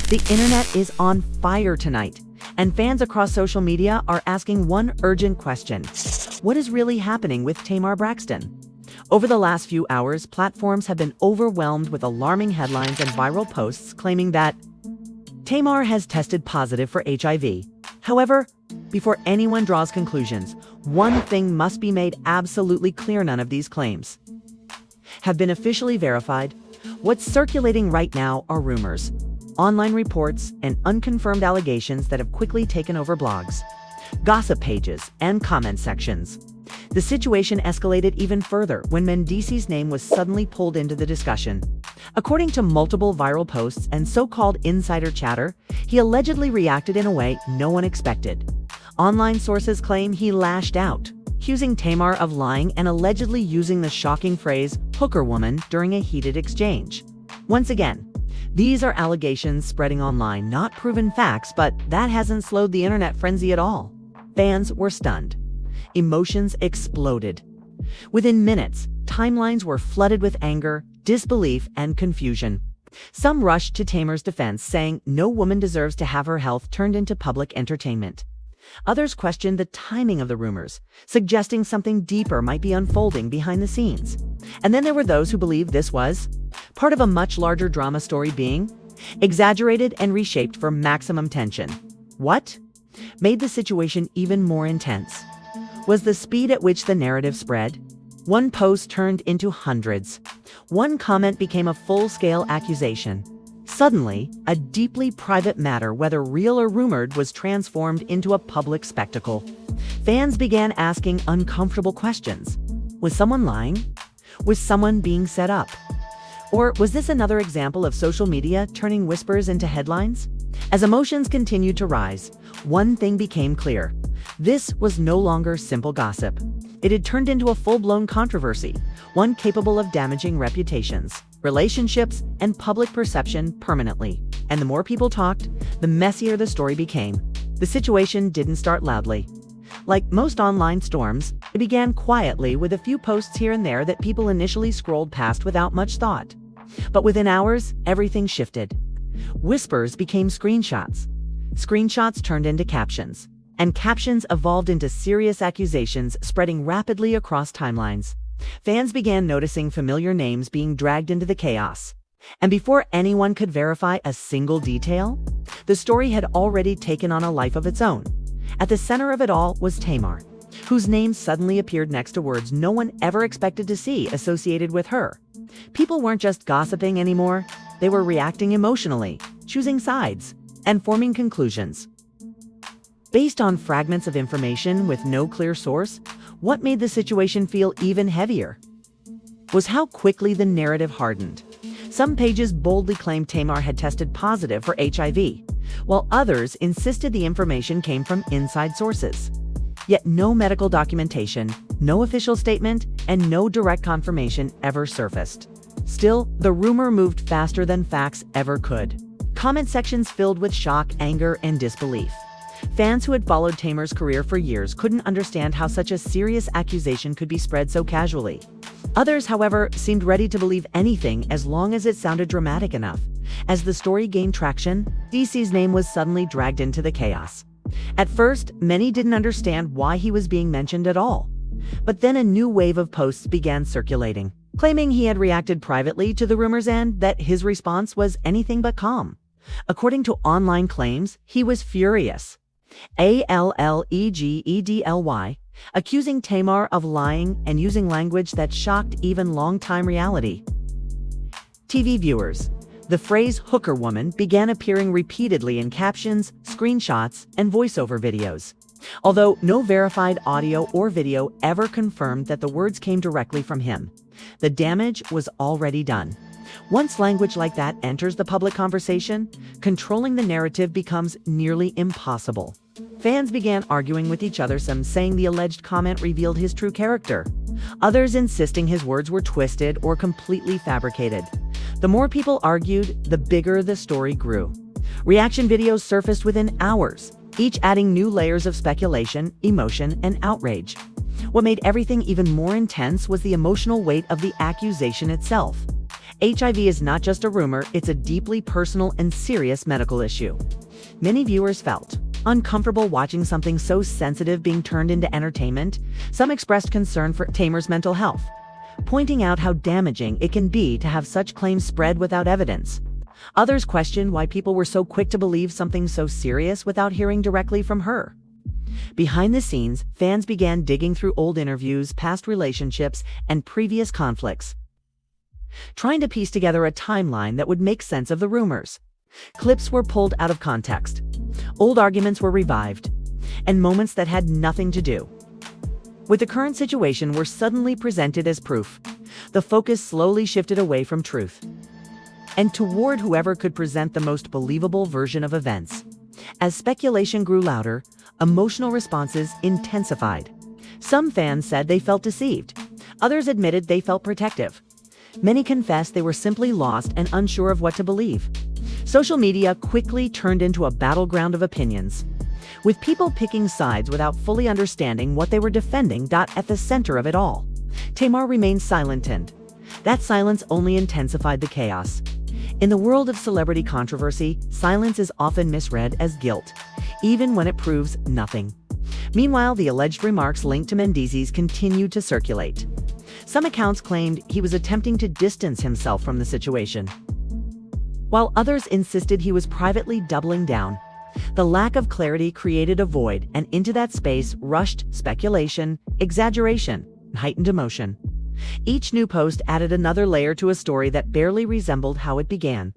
The internet is on fire tonight, and fans across social media are asking one urgent question. What is really happening with Tamar Braxton? Over the last few hours, platforms have been overwhelmed with alarming headlines and viral posts claiming that Tamar has tested positive for HIV. However, before anyone draws conclusions, one thing must be made absolutely clear: none of these claims have been officially verified. What's circulating right now are rumors, online reports, and unconfirmed allegations that have quickly taken over blogs, gossip pages, and comment sections. The situation escalated even further when Mendeecees' name was suddenly pulled into the discussion. According to multiple viral posts and so-called insider chatter, he allegedly reacted in a way no one expected. Online sources claim he lashed out, accusing Tamar of lying and allegedly using the shocking phrase "hooker woman" during a heated exchange. Once again, these are allegations spreading online, not proven facts, but that hasn't slowed the internet frenzy at all. Fans were stunned. Emotions exploded. Within minutes, timelines were flooded with anger, disbelief, and confusion. Some rushed to Tamar's defense, saying no woman deserves to have her health turned into public entertainment. Others questioned the timing of the rumors, suggesting something deeper might be unfolding behind the scenes. And then there were those who believed this was part of a much larger drama story being exaggerated and reshaped for maximum tension. What made the situation even more intense was the speed at which the narrative spread. One post turned into hundreds. One comment became a full-scale accusation. Suddenly, a deeply private matter, whether real or rumored, was transformed into a public spectacle. Fans began asking uncomfortable questions. Was someone lying? Was someone being set up? Or was this another example of social media turning whispers into headlines? As emotions continued to rise, one thing became clear. This was no longer simple gossip. It had turned into a full-blown controversy, one capable of damaging reputations, relationships, and public perception permanently. And the more people talked, the messier the story became. The situation didn't start loudly. Like most online storms, it began quietly with a few posts here and there that people initially scrolled past without much thought. But within hours, everything shifted. Whispers became screenshots. Screenshots turned into captions. And captions evolved into serious accusations, spreading rapidly across timelines. Fans began noticing familiar names being dragged into the chaos. And before anyone could verify a single detail, the story had already taken on a life of its own. At the center of it all was Tamar, whose name suddenly appeared next to words no one ever expected to see associated with her. People weren't just gossiping anymore. They were reacting emotionally, choosing sides, and forming conclusions. Based on fragments of information with no clear source, what made the situation feel even heavier was how quickly the narrative hardened. Some pages boldly claimed Tamar had tested positive for HIV, while others insisted the information came from inside sources. Yet no medical documentation, no official statement, and no direct confirmation ever surfaced. Still, the rumor moved faster than facts ever could. Comment sections filled with shock, anger, and disbelief. Fans who had followed Tamar's career for years couldn't understand how such a serious accusation could be spread so casually. Others, however, seemed ready to believe anything as long as it sounded dramatic enough. As the story gained traction, Mendeecees' name was suddenly dragged into the chaos. At first, many didn't understand why he was being mentioned at all. But then a new wave of posts began circulating, claiming he had reacted privately to the rumors and that his response was anything but calm. According to online claims, he was furious. Allegedly, accusing Tamar of lying and using language that shocked even long-time reality TV viewers. The phrase "hooker woman" began appearing repeatedly in captions, screenshots, and voiceover videos. Although no verified audio or video ever confirmed that the words came directly from him, the damage was already done. Once language like that enters the public conversation, controlling the narrative becomes nearly impossible. Fans began arguing with each other, some saying the alleged comment revealed his true character, others insisting his words were twisted or completely fabricated. The more people argued, the bigger the story grew. Reaction videos surfaced within hours, each adding new layers of speculation, emotion, and outrage. What made everything even more intense was the emotional weight of the accusation itself. HIV is not just a rumor, it's a deeply personal and serious medical issue. Many viewers felt uncomfortable watching something so sensitive being turned into entertainment. Some expressed concern for Tamar's mental health, pointing out how damaging it can be to have such claims spread without evidence. Others questioned why people were so quick to believe something so serious without hearing directly from her. Behind the scenes, fans began digging through old interviews, past relationships, and previous conflicts, trying to piece together a timeline that would make sense of the rumors. Clips were pulled out of context, old arguments were revived, and moments that had nothing to do with the current situation were suddenly presented as proof. The focus slowly shifted away from truth and toward whoever could present the most believable version of events. As speculation grew louder, emotional responses intensified. Some fans said they felt deceived. Others admitted they felt protective. Many confessed they were simply lost and unsure of what to believe. Social media quickly turned into a battleground of opinions, with people picking sides without fully understanding what they were defending. At the center of it all, Tamar remained silent, and that silence only intensified the chaos. In the world of celebrity controversy, silence is often misread as guilt, even when it proves nothing. Meanwhile, the alleged remarks linked to Mendeecees continued to circulate. Some accounts claimed he was attempting to distance himself from the situation, while others insisted he was privately doubling down. The lack of clarity created a void, and into that space rushed speculation, exaggeration, and heightened emotion. Each new post added another layer to a story that barely resembled how it began.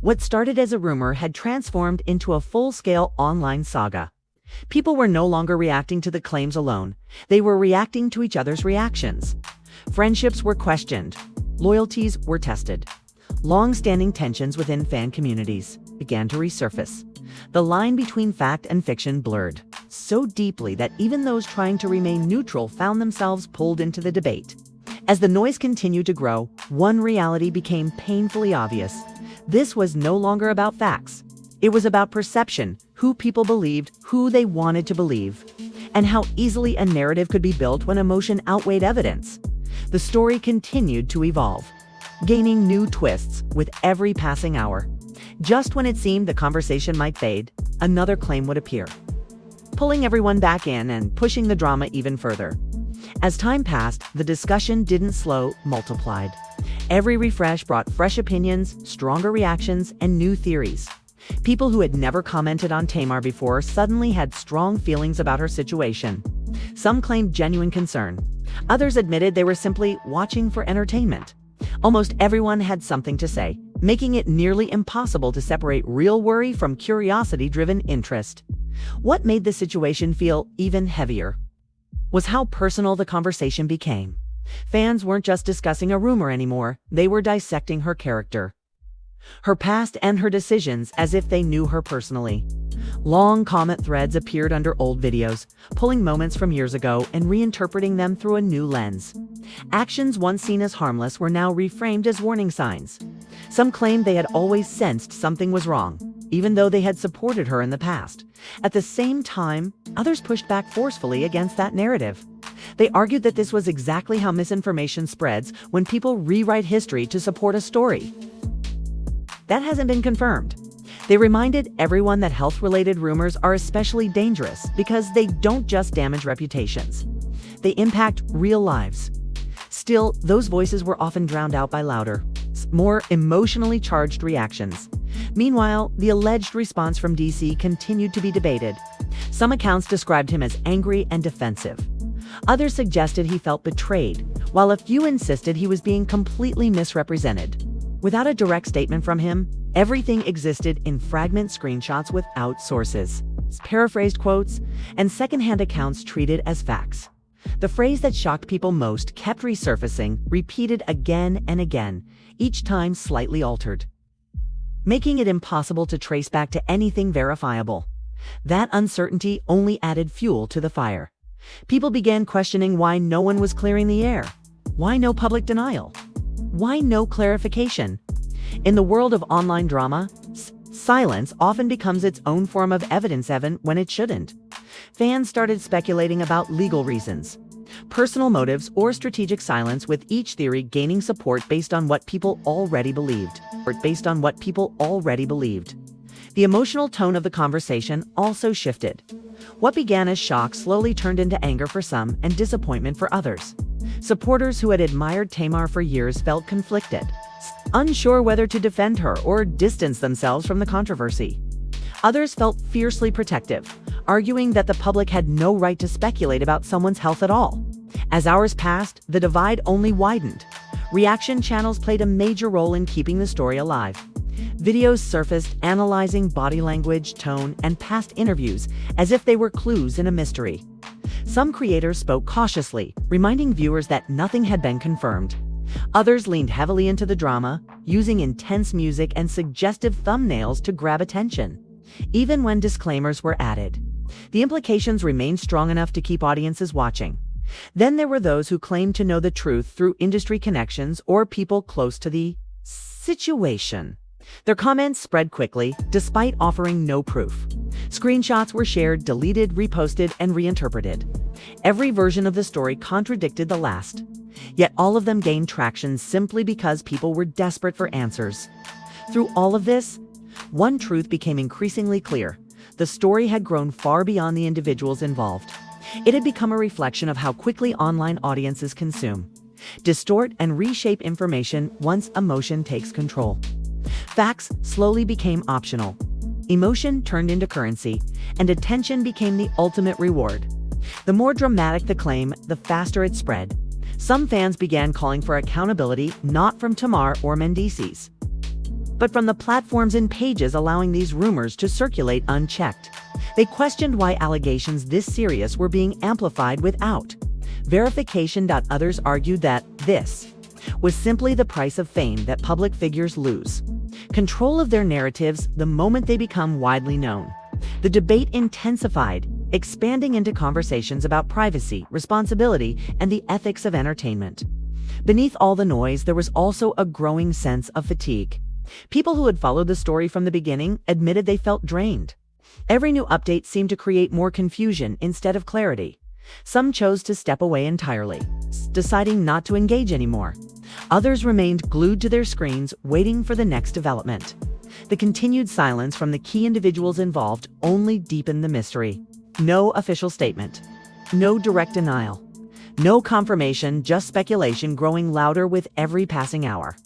What started as a rumor had transformed into a full-scale online saga. People were no longer reacting to the claims alone. They were reacting to each other's reactions. Friendships were questioned. Loyalties were tested. Long-standing tensions within fan communities began to resurface. The line between fact and fiction blurred so deeply that even those trying to remain neutral found themselves pulled into the debate. As the noise continued to grow, one reality became painfully obvious. This was no longer about facts. It was about perception, who people believed, who they wanted to believe, and how easily a narrative could be built when emotion outweighed evidence. The story continued to evolve, gaining new twists with every passing hour. Just when it seemed the conversation might fade, another claim would appear, pulling everyone back in and pushing the drama even further. As time passed, the discussion didn't slow, multiplied. Every refresh brought fresh opinions, stronger reactions, and new theories. People who had never commented on Tamar before suddenly had strong feelings about her situation. Some claimed genuine concern. Others admitted they were simply watching for entertainment. Almost everyone had something to say, making it nearly impossible to separate real worry from curiosity-driven interest. What made the situation feel even heavier was how personal the conversation became. Fans weren't just discussing a rumor anymore, they were dissecting her character, her past, and her decisions as if they knew her personally. Long comment threads appeared under old videos, pulling moments from years ago and reinterpreting them through a new lens. Actions once seen as harmless were now reframed as warning signs. Some claimed they had always sensed something was wrong, even though they had supported her in the past. At the same time, others pushed back forcefully against that narrative. They argued that this was exactly how misinformation spreads when people rewrite history to support a story that hasn't been confirmed. They reminded everyone that health-related rumors are especially dangerous because they don't just damage reputations. They impact real lives. Still, those voices were often drowned out by louder, more emotionally charged reactions. Meanwhile, the alleged response from DC continued to be debated. Some accounts described him as angry and defensive. Others suggested he felt betrayed, while a few insisted he was being completely misrepresented. Without a direct statement from him, everything existed in fragment screenshots without sources, paraphrased quotes, and secondhand accounts treated as facts. The phrase that shocked people most kept resurfacing, repeated again and again, each time slightly altered, making it impossible to trace back to anything verifiable. That uncertainty only added fuel to the fire. People began questioning why no one was clearing the air. Why no public denial? Why no clarification? In the world of online drama, silence often becomes its own form of evidence, even when it shouldn't. Fans started speculating about legal reasons. personal motives, or strategic silence, with each theory gaining support based on what people already believed. The emotional tone of the conversation also shifted. What began as shock slowly turned into anger for some and disappointment for others. Supporters who had admired Tamar for years felt conflicted, unsure whether to defend her or distance themselves from the controversy. Others felt fiercely protective, arguing that the public had no right to speculate about someone's health at all. As hours passed, the divide only widened. Reaction channels played a major role in keeping the story alive. Videos surfaced analyzing body language, tone, and past interviews as if they were clues in a mystery. Some creators spoke cautiously, reminding viewers that nothing had been confirmed. Others leaned heavily into the drama, using intense music and suggestive thumbnails to grab attention. Even when disclaimers were added, the implications remained strong enough to keep audiences watching. Then there were those who claimed to know the truth through industry connections or people close to the situation. Their comments spread quickly, despite offering no proof. Screenshots were shared, deleted, reposted, and reinterpreted. Every version of the story contradicted the last. Yet all of them gained traction simply because people were desperate for answers. Through all of this, one truth became increasingly clear. The story had grown far beyond the individuals involved. It had become a reflection of how quickly online audiences consume, distort, and reshape information once emotion takes control. Facts slowly became optional. Emotion turned into currency, and attention became the ultimate reward. The more dramatic the claim, the faster it spread. Some fans began calling for accountability, not from Tamar or Mendeecees, but from the platforms and pages allowing these rumors to circulate unchecked. They questioned why allegations this serious were being amplified without verification. Others argued that this was simply the price of fame that public figures lose: control of their narratives the moment they become widely known. The debate intensified, expanding into conversations about privacy, responsibility, and the ethics of entertainment. Beneath all the noise, there was also a growing sense of fatigue. People who had followed the story from the beginning admitted they felt drained. Every new update seemed to create more confusion instead of clarity. Some chose to step away entirely, deciding not to engage anymore. Others remained glued to their screens, waiting for the next development. The continued silence from the key individuals involved only deepened the mystery. No official statement, no direct denial, no confirmation, just speculation growing louder with every passing hour.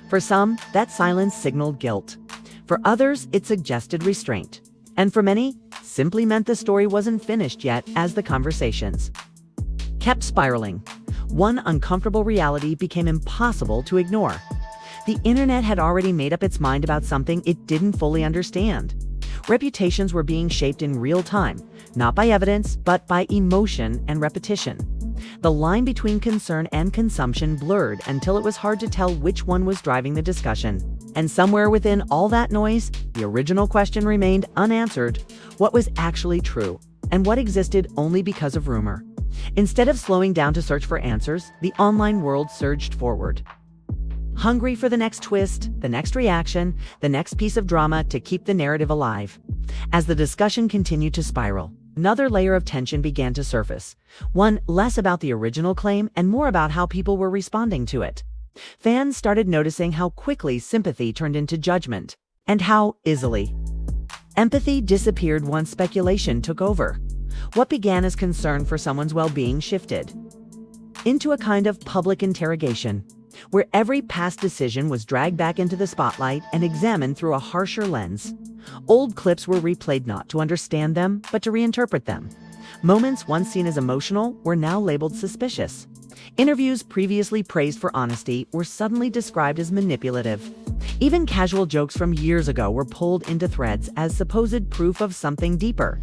For some, that silence signaled guilt. For others, it suggested restraint. And for many, simply meant the story wasn't finished yet. As the conversations kept spiraling, one uncomfortable reality became impossible to ignore. The internet had already made up its mind about something it didn't fully understand. Reputations were being shaped in real time, not by evidence, but by emotion and repetition. The line between concern and consumption blurred until it was hard to tell which one was driving the discussion. And somewhere within all that noise, the original question remained unanswered: what was actually true, and what existed only because of rumor? Instead of slowing down to search for answers, the online world surged forward, hungry for the next twist, the next reaction, the next piece of drama to keep the narrative alive. As the discussion continued to spiral, another layer of tension began to surface, one less about the original claim and more about how people were responding to it. Fans started noticing how quickly sympathy turned into judgment, and how easily empathy disappeared once speculation took over. What began as concern for someone's well-being shifted into a kind of public interrogation, where every past decision was dragged back into the spotlight and examined through a harsher lens. Old clips were replayed not to understand them, but to reinterpret them. Moments once seen as emotional were now labeled suspicious. Interviews previously praised for honesty were suddenly described as manipulative. Even casual jokes from years ago were pulled into threads as supposed proof of something deeper.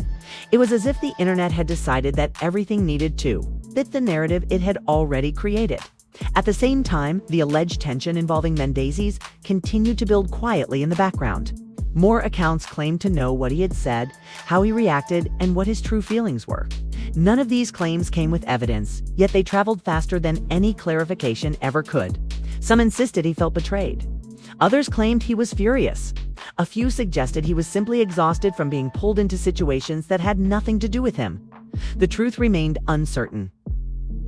It was as if the internet had decided that everything needed to fit the narrative it had already created. At the same time, the alleged tension involving Mendeecees continued to build quietly in the background. More accounts claimed to know what he had said, how he reacted, and what his true feelings were. None of these claims came with evidence, yet they traveled faster than any clarification ever could. Some insisted he felt betrayed. Others claimed he was furious. A few suggested he was simply exhausted from being pulled into situations that had nothing to do with him. The truth remained uncertain.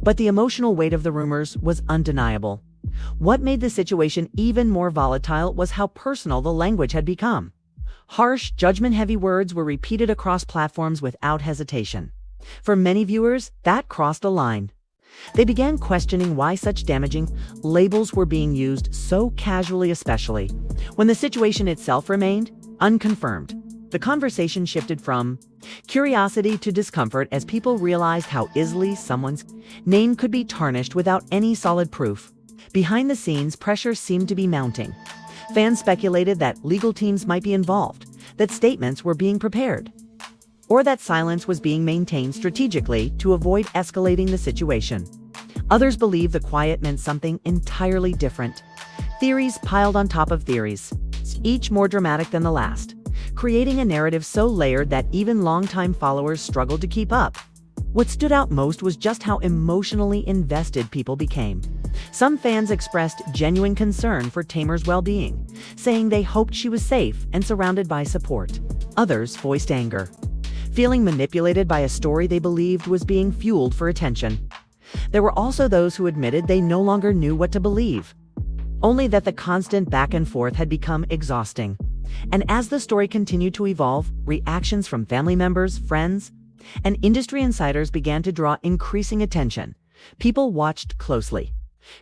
But the emotional weight of the rumors was undeniable. What made the situation even more volatile was how personal the language had become. Harsh, judgment-heavy words were repeated across platforms without hesitation. For many viewers, that crossed a line. They began questioning why such damaging labels were being used so casually, especially when the situation itself remained unconfirmed. The conversation shifted from curiosity to discomfort as people realized how easily someone's name could be tarnished without any solid proof. Behind the scenes, pressure seemed to be mounting. Fans speculated that legal teams might be involved, that statements were being prepared, or that silence was being maintained strategically to avoid escalating the situation. Others believed the quiet meant something entirely different. Theories piled on top of theories, each more dramatic than the last, creating a narrative so layered that even longtime followers struggled to keep up. What stood out most was just how emotionally invested people became. Some fans expressed genuine concern for Tamar's well-being, saying they hoped she was safe and surrounded by support. Others voiced anger, feeling manipulated by a story they believed was being fueled for attention. There were also those who admitted they no longer knew what to believe, only that the constant back and forth had become exhausting. And as the story continued to evolve, reactions from family members, friends, and industry insiders began to draw increasing attention. People watched closely,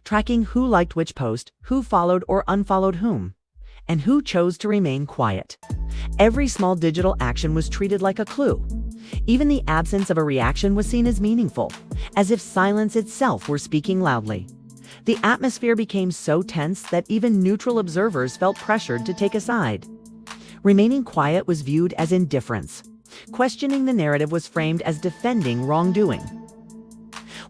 tracking who liked which post, who followed or unfollowed whom, and who chose to remain quiet. Every small digital action was treated like a clue. Even the absence of a reaction was seen as meaningful, as if silence itself were speaking loudly. The atmosphere became so tense that even neutral observers felt pressured to take a side. Remaining quiet was viewed as indifference. Questioning the narrative was framed as defending wrongdoing.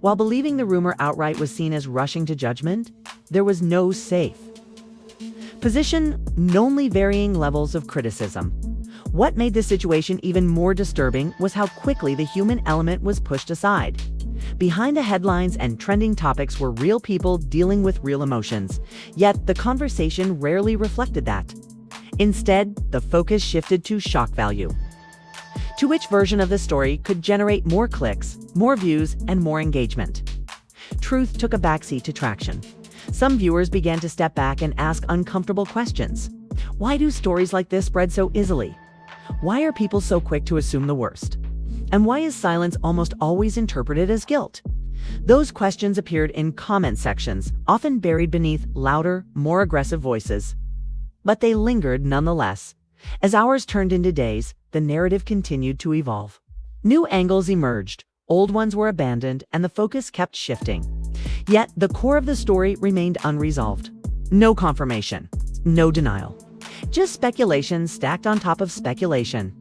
While believing the rumor outright was seen as rushing to judgment, there was no safe position, only varying levels of criticism. What made this situation even more disturbing was how quickly the human element was pushed aside. Behind the headlines and trending topics were real people dealing with real emotions, yet the conversation rarely reflected that. Instead, the focus shifted to shock value, to which version of the story could generate more clicks, more views, and more engagement. Truth took a backseat to traction. Some viewers began to step back and ask uncomfortable questions. Why do stories like this spread so easily? Why are people so quick to assume the worst? And why is silence almost always interpreted as guilt? Those questions appeared in comment sections, often buried beneath louder, more aggressive voices. But they lingered nonetheless. As hours turned into days, the narrative continued to evolve. New angles emerged, old ones were abandoned, and the focus kept shifting. Yet, the core of the story remained unresolved. No confirmation, no denial. Just speculation stacked on top of speculation.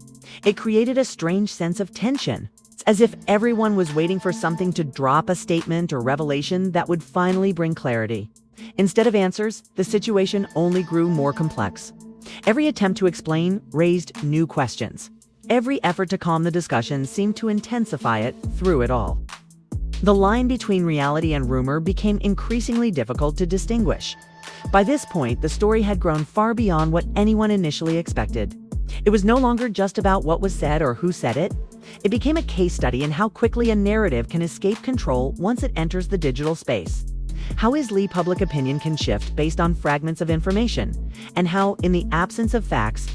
It created a strange sense of tension. It's as if everyone was waiting for something to drop, a statement or revelation that would finally bring clarity. Instead of answers, the situation only grew more complex. Every attempt to explain raised new questions. Every effort to calm the discussion seemed to intensify it through it all. The line between reality and rumor became increasingly difficult to distinguish. By this point, the story had grown far beyond what anyone initially expected. It was no longer just about what was said or who said it. It became a case study in how quickly a narrative can escape control once it enters the digital space. How easily public opinion can shift based on fragments of information, and how, in the absence of facts,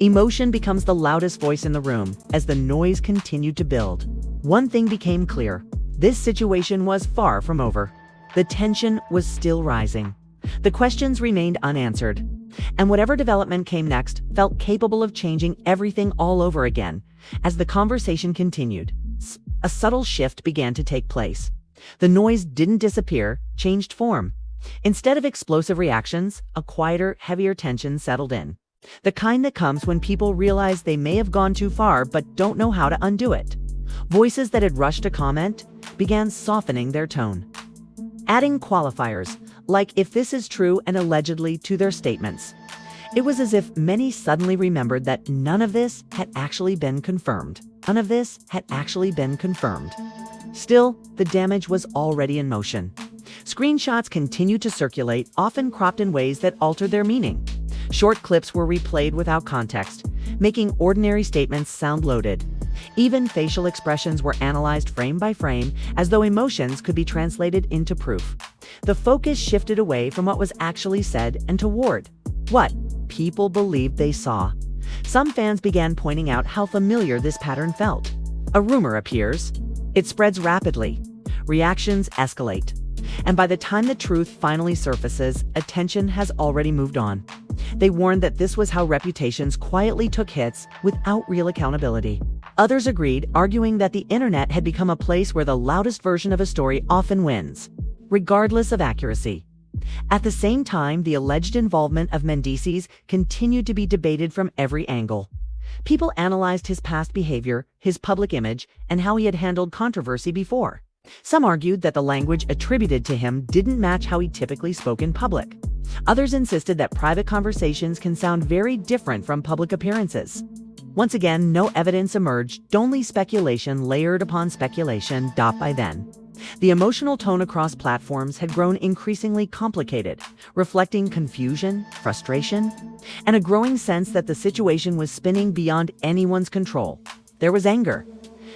emotion becomes the loudest voice in the room as the noise continued to build. One thing became clear. This situation was far from over. The tension was still rising. The questions remained unanswered. And whatever development came next felt capable of changing everything all over again. As the conversation continued, a subtle shift began to take place. The noise didn't disappear, changed form. Instead of explosive reactions, a quieter, heavier tension settled in. The kind that comes when people realize they may have gone too far but don't know how to undo it. Voices that had rushed to comment began softening their tone, adding qualifiers, like "if this is true" and "allegedly" to their statements. It was as if many suddenly remembered that none of this had actually been confirmed. None of this had actually been confirmed. Still, the damage was already in motion. Screenshots continued to circulate, often cropped in ways that altered their meaning. Short clips were replayed without context, making ordinary statements sound loaded. Even facial expressions were analyzed frame by frame, as though emotions could be translated into proof. The focus shifted away from what was actually said and toward what people believed they saw. Some fans began pointing out how familiar this pattern felt. A rumor appears. It spreads rapidly. Reactions escalate. And by the time the truth finally surfaces, attention has already moved on. They warned that this was how reputations quietly took hits without real accountability. Others agreed, arguing that the internet had become a place where the loudest version of a story often wins, regardless of accuracy. At the same time, the alleged involvement of Mendeecees continued to be debated from every angle. People analyzed his past behavior, his public image, and how he had handled controversy before. Some argued that the language attributed to him didn't match how he typically spoke in public. Others insisted that private conversations can sound very different from public appearances. Once again, no evidence emerged, only speculation layered upon speculation. By then, the emotional tone across platforms had grown increasingly complicated, reflecting confusion, frustration, and a growing sense that the situation was spinning beyond anyone's control. There was anger.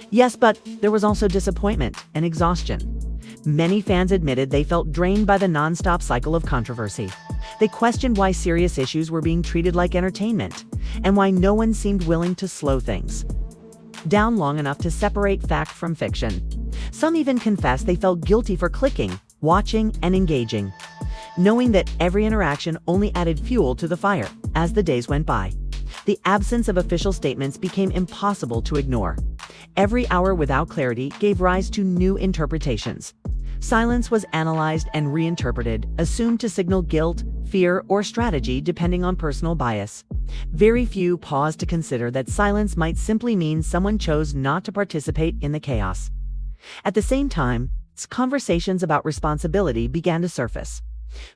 Yes, but there was also disappointment and exhaustion. Many fans admitted they felt drained by the nonstop cycle of controversy. They questioned why serious issues were being treated like entertainment, and why no one seemed willing to slow things down long enough to separate fact from fiction. Some even confessed they felt guilty for clicking, watching, and engaging, knowing that every interaction only added fuel to the fire. As the days went by, the absence of official statements became impossible to ignore. Every hour without clarity gave rise to new interpretations. Silence was analyzed and reinterpreted, assumed to signal guilt, fear, or strategy depending on personal bias. Very few paused to consider that silence might simply mean someone chose not to participate in the chaos. At the same time, conversations about responsibility began to surface.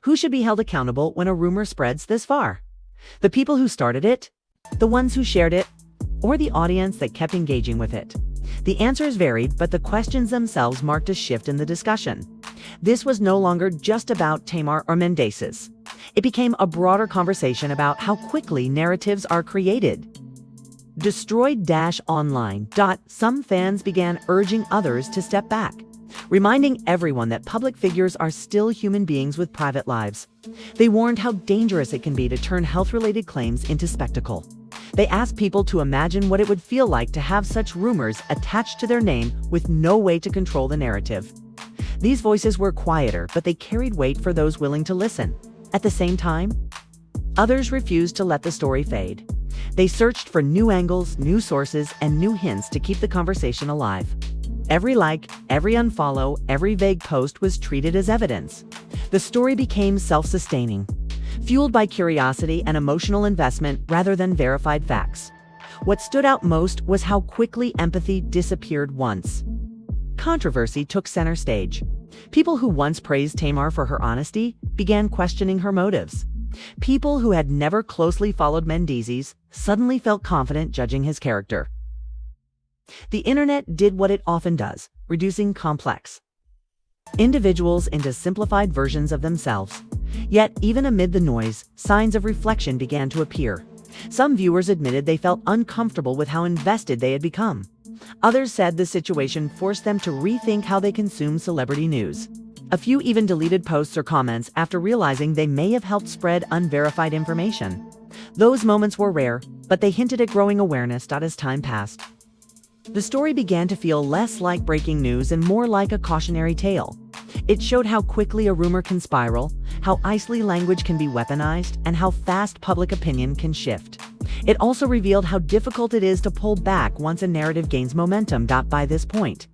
Who should be held accountable when a rumor spreads this far? The people who started it? The ones who shared it? Or the audience that kept engaging with it? The answers varied, but the questions themselves marked a shift in the discussion. This was no longer just about Tamar or Mendeecees. It became a broader conversation about how quickly narratives are created. Destroyed-online. Some fans began urging others to step back, reminding everyone that public figures are still human beings with private lives. They warned how dangerous it can be to turn health-related claims into spectacle. They asked people to imagine what it would feel like to have such rumors attached to their name with no way to control the narrative. These voices were quieter, but they carried weight for those willing to listen. At the same time, others refused to let the story fade. They searched for new angles, new sources, and new hints to keep the conversation alive. Every like, every unfollow, every vague post was treated as evidence. The story became self-sustaining, fueled by curiosity and emotional investment rather than verified facts. What stood out most was how quickly empathy disappeared once controversy took center stage. People who once praised Tamar for her honesty began questioning her motives. People who had never closely followed Mendeecees suddenly felt confident judging his character. The internet did what it often does, reducing complex individuals into simplified versions of themselves. Yet, even amid the noise, signs of reflection began to appear. Some viewers admitted they felt uncomfortable with how invested they had become. Others said the situation forced them to rethink how they consume celebrity news. A few even deleted posts or comments after realizing they may have helped spread unverified information. Those moments were rare, but they hinted at growing awareness. As time passed, the story began to feel less like breaking news and more like a cautionary tale. It showed how quickly a rumor can spiral, how easily language can be weaponized, and how fast public opinion can shift. It also revealed how difficult it is to pull back once a narrative gains momentum. By this point,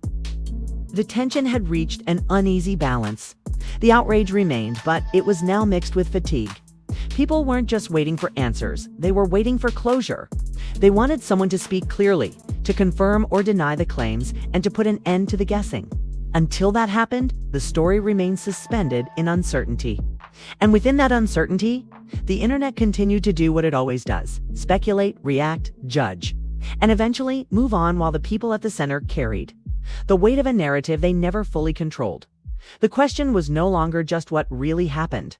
the tension had reached an uneasy balance. The outrage remained, but it was now mixed with fatigue. People weren't just waiting for answers, they were waiting for closure. They wanted someone to speak clearly, to confirm or deny the claims, and to put an end to the guessing. Until that happened, the story remained suspended in uncertainty. And within that uncertainty, the internet continued to do what it always does: speculate, react, judge, and eventually move on, while the people at the center carried the weight of a narrative they never fully controlled. The question was no longer just what really happened,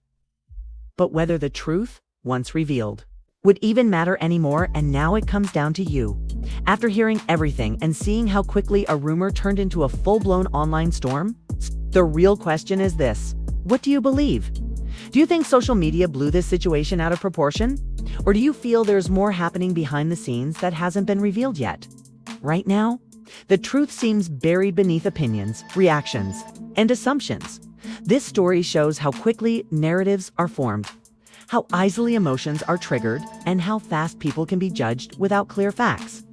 but whether the truth, once revealed, would even matter anymore, and now it comes down to you. After hearing everything and seeing how quickly a rumor turned into a full-blown online storm, the real question is this: what do you believe? Do you think social media blew this situation out of proportion? Or do you feel there's more happening behind the scenes that hasn't been revealed yet? Right now, the truth seems buried beneath opinions, reactions, and assumptions. This story shows how quickly narratives are formed, how easily emotions are triggered, and how fast people can be judged without clear facts.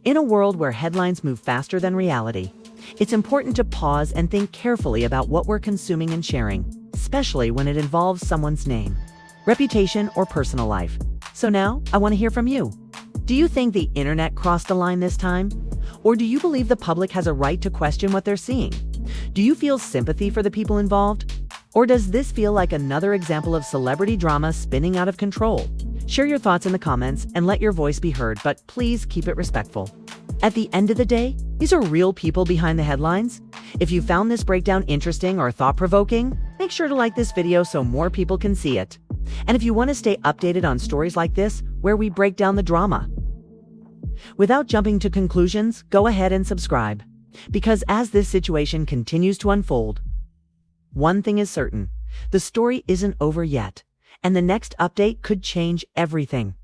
In a world where headlines move faster than reality, it's important to pause and think carefully about what we're consuming and sharing, especially when it involves someone's name, reputation, or personal life. So now, I want to hear from you. Do you think the internet crossed a line this time? Or do you believe the public has a right to question what they're seeing? Do you feel sympathy for the people involved? Or does this feel like another example of celebrity drama spinning out of control? Share your thoughts in the comments and let your voice be heard, but please keep it respectful. At the end of the day, these are real people behind the headlines. If you found this breakdown interesting or thought-provoking, make sure to like this video so more people can see it. And if you want to stay updated on stories like this, where we break down the drama without jumping to conclusions, go ahead and subscribe. Because as this situation continues to unfold, one thing is certain: the story isn't over yet, and the next update could change everything.